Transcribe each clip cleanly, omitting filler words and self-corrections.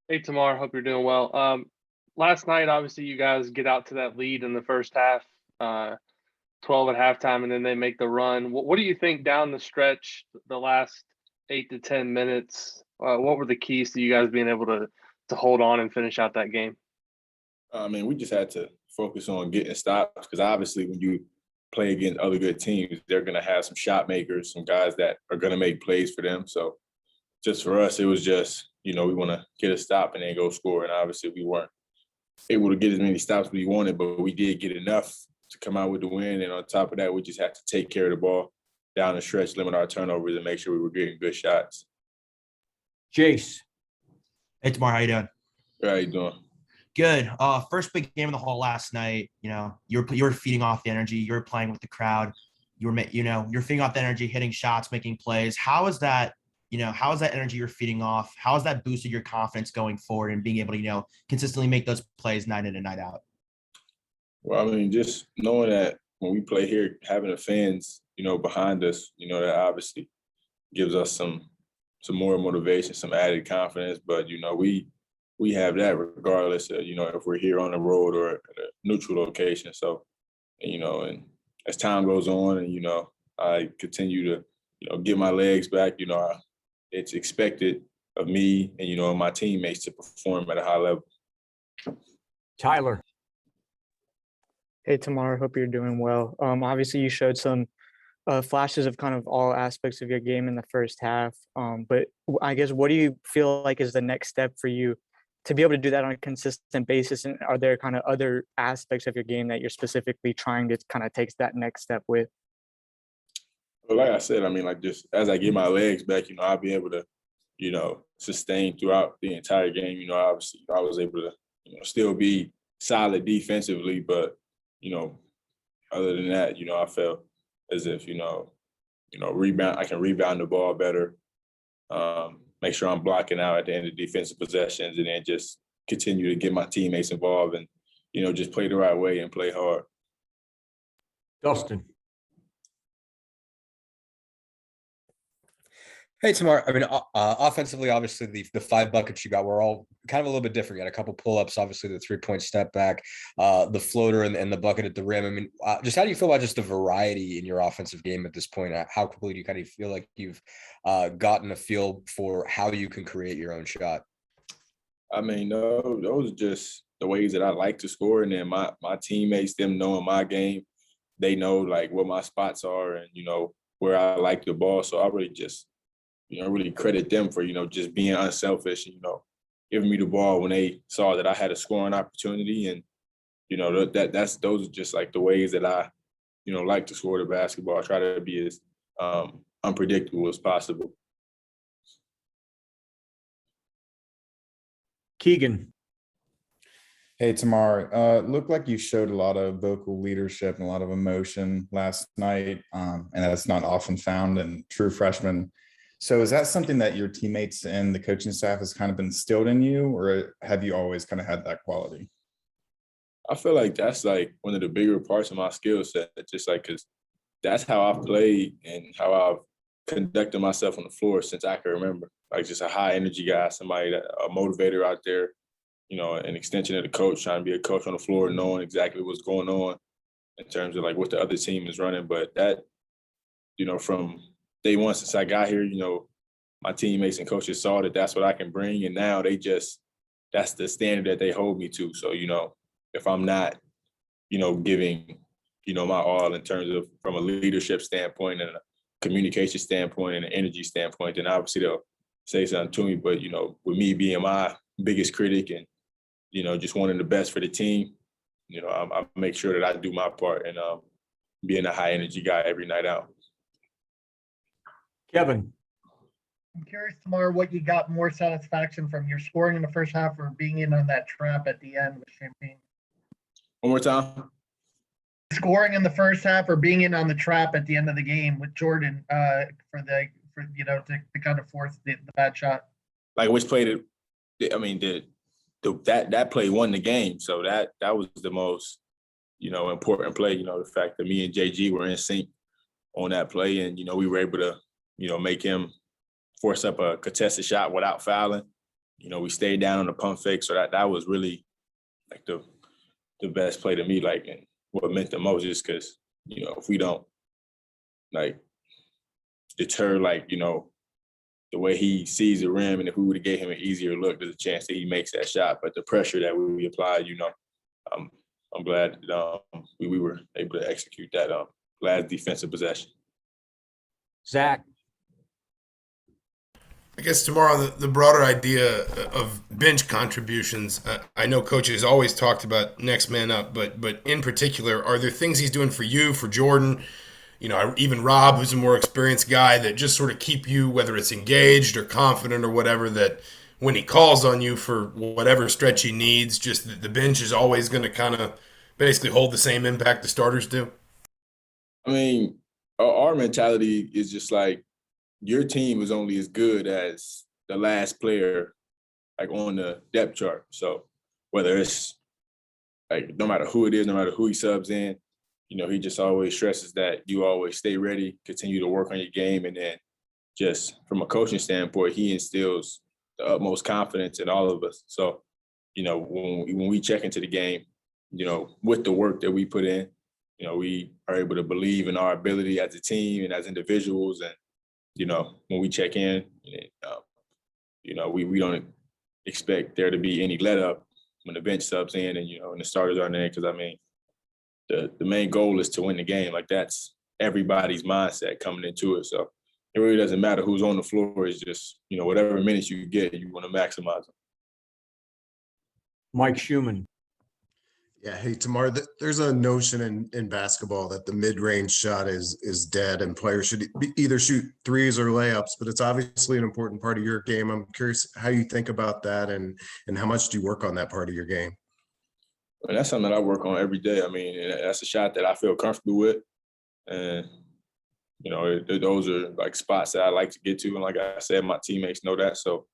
Hey, Tamar. Hope you're doing well. Last night, obviously, you guys get out to that lead in the first half, 12 at halftime, and then they make the run. What do you think down the stretch, the last 8 to 10 minutes? What were the keys to you guys being able to hold on and finish out that game? I mean, we just had to focus on getting stops because obviously when you play against other good teams, they're going to have some shot makers, some guys that are going to make plays for them. So just for us, it was just, we want to get a stop and then go score. And obviously we weren't able to get as many stops as we wanted, but we did get enough to come out with the win. And on top of that, we just had to take care of the ball down the stretch, limit our turnovers, and make sure we were getting good shots. Jace. Hey, Tamar, how you doing? How you doing? Good. First big game of the hall last night. You were feeding off the energy. You were playing with the crowd. You're feeding off the energy, hitting shots, making plays. How is that? How is that energy you're feeding off? How has that boosted your confidence going forward and being able to, consistently make those plays night in and night out? Well, I mean, just knowing that when we play here, having the fans, behind us, that obviously gives us some more motivation, some added confidence. But, we have that regardless of, if we're here on the road or at a neutral location. So, and as time goes on and, I continue to, get my legs back, it's expected of me and, my teammates to perform at a high level. Tyler. Hey, Tamar, hope you're doing well. Obviously, you showed some flashes of kind of all aspects of your game in the first half. But I guess, what do you feel like is the next step for you to be able to do that on a consistent basis? And are there kind of other aspects of your game that you're specifically trying to kind of take that next step with? Well, like I said, I mean, like just as I get my legs back, I'll be able to, sustain throughout the entire game. Obviously, I was able to, still be solid defensively, but, other than that, I felt as if, rebound, I can rebound the ball better, make sure I'm blocking out at the end of defensive possessions, and then just continue to get my teammates involved and, just play the right way and play hard. Dustin. Hey, Tamar. I mean, offensively, obviously, the 5 buckets you got were all kind of a little bit different. You had a couple pull-ups, obviously, the 3-point step back, the floater, and the bucket at the rim. I mean, just how do you feel about just the variety in your offensive game at this point? How quickly do you kind of feel like you've gotten a feel for how you can create your own shot? I mean, no, those are just the ways that I like to score. And then my teammates, them knowing my game, they know, like, what my spots are and, where I like the ball. So I really just really credit them for, just being unselfish and, giving me the ball when they saw that I had a scoring opportunity. And, those are just like the ways that I, like to score the basketball. I try to be as unpredictable as possible. Keegan. Hey, Tamar, looked like you showed a lot of vocal leadership and a lot of emotion last night, and that's not often found in true freshmen. So is that something that your teammates and the coaching staff has kind of instilled in you, or have you always kind of had that quality? I feel like that's like one of the bigger parts of my skill set, just like, because that's how I've played and how I've conducted myself on the floor since I can remember. Like, just a high energy guy, somebody that a motivator out there, an extension of the coach, trying to be a coach on the floor, knowing exactly what's going on in terms of like what the other team is running. But that, from day one since I got here, my teammates and coaches saw that that's what I can bring. And now that's the standard that they hold me to. So, if I'm not, giving, my all in terms of from a leadership standpoint and a communication standpoint and an energy standpoint, then obviously they'll say something to me. But, with me being my biggest critic and, just wanting the best for the team, I make sure that I do my part and being a high energy guy every night out. Kevin. I'm curious, Tamar, what you got more satisfaction from, your scoring in the first half or being in on that trap at the end with Champagne? One more time. Scoring in the first half or being in on the trap at the end of the game with Jordan to kind of force the bad shot. Like, which play that play won the game. So that was the most, important play, the fact that me and JG were in sync on that play. And, we were able to, make him force up a contested shot without fouling. we stayed down on the pump fake. So that was really like the best play to me, like, and what meant the most, just because, if we don't like deter, like, the way he sees the rim, and if we would have gave him an easier look, there's a chance that he makes that shot. But the pressure that we applied, I'm glad that we were able to execute that last defensive possession. Zach. I guess tomorrow, the broader idea of bench contributions. I know coaches always talked about next man up, but in particular, are there things he's doing for you, for Jordan, even Rob, who's a more experienced guy, that just sort of keep you, whether it's engaged or confident or whatever, that when he calls on you for whatever stretch he needs, just the bench is always going to kind of basically hold the same impact the starters do? I mean, our mentality is just like, your team is only as good as the last player, like, on the depth chart. So whether it's like, no matter who it is, no matter who he subs in, he just always stresses that you always stay ready, continue to work on your game. And then just from a coaching standpoint, he instills the utmost confidence in all of us. So, when we check into the game, with the work that we put in, we are able to believe in our ability as a team and as individuals. And, when we check in, we don't expect there to be any let up when the bench subs in and, and the starters aren't in. Because, I mean, the main goal is to win the game. Like, that's everybody's mindset coming into it. So it really doesn't matter who's on the floor. It's just, whatever minutes you get, you want to maximize them. Mike Schumann. Yeah, hey, Tamar, there's a notion in basketball that the mid-range shot is dead and players should either shoot threes or layups, but it's obviously an important part of your game. I'm curious how you think about that and how much do you work on that part of your game? And that's something that I work on every day. I mean, that's a shot that I feel comfortable with. And, those are like spots that I like to get to. And like I said, my teammates know that. So,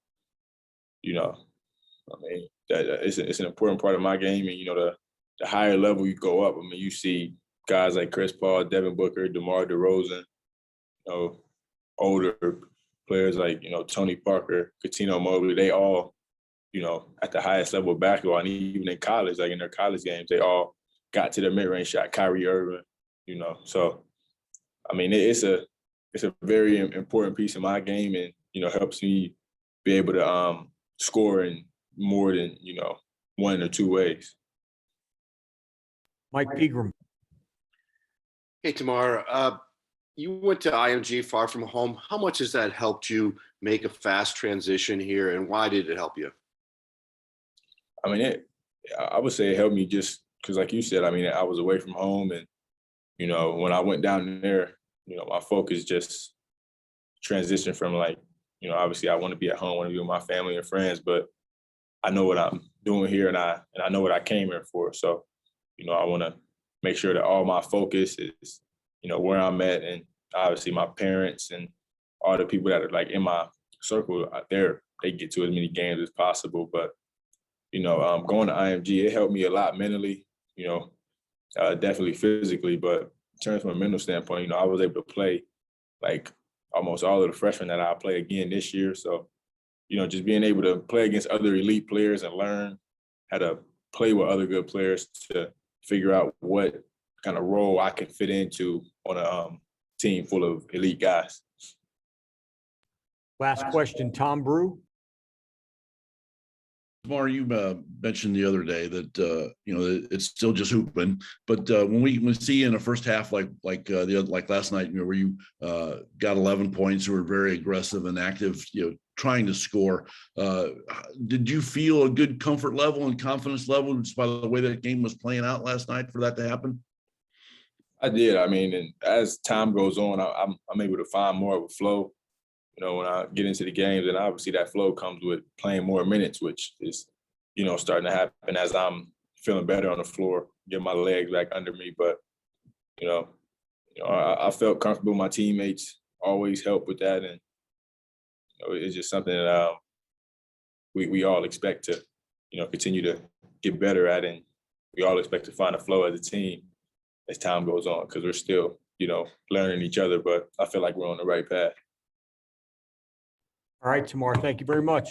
I mean, that it's an important part of my game. And, the higher level you go up, I mean, you see guys like Chris Paul, Devin Booker, DeMar DeRozan, older players like, Tony Parker, Coutinho Mobley, they all, at the highest level of basketball, and even in college, like in their college games, they all got to their mid-range shot. Kyrie Irving, So, I mean, it's a very important piece of my game, and helps me be able to score in more than one or two ways. Mike Pegram. Hey, Tamar, you went to IMG far from home. How much has that helped you make a fast transition here, and why did it help you? I mean, I would say it helped me just because, like you said, I mean, I was away from home, and, when I went down there, my focus just transitioned from, like, obviously I want to be at home, want to be with my family and friends, but I know what I'm doing here, and I know what I came here for. So, I want to make sure that all my focus is, where I'm at, and obviously my parents and all the people that are like in my circle out there, they get to as many games as possible. But, going to IMG, it helped me a lot mentally, definitely physically, but in terms from a mental standpoint, I was able to play like almost all of the freshmen that I'll play again this year. So, just being able to play against other elite players and learn how to play with other good players to figure out what kind of role I can fit into on a team full of elite guys. Last question, Tom Brew. Tamar, you mentioned the other day that it's still just hooping, but when we see in the first half like last night, where you got 11 points, you were very aggressive and active, trying to score. Did you feel a good comfort level and confidence level just by the way that game was playing out last night for that to happen? I did. I mean, and as time goes on, I'm able to find more of a flow. When I get into the games, and obviously that flow comes with playing more minutes, which is, starting to happen as I'm feeling better on the floor, get my legs back under me. But, I felt comfortable. My teammates always help with that. And, it's just something that we all expect to, continue to get better at. And we all expect to find a flow as a team as time goes on, because we're still, learning each other. But I feel like we're on the right path. All right, Tamar, thank you very much.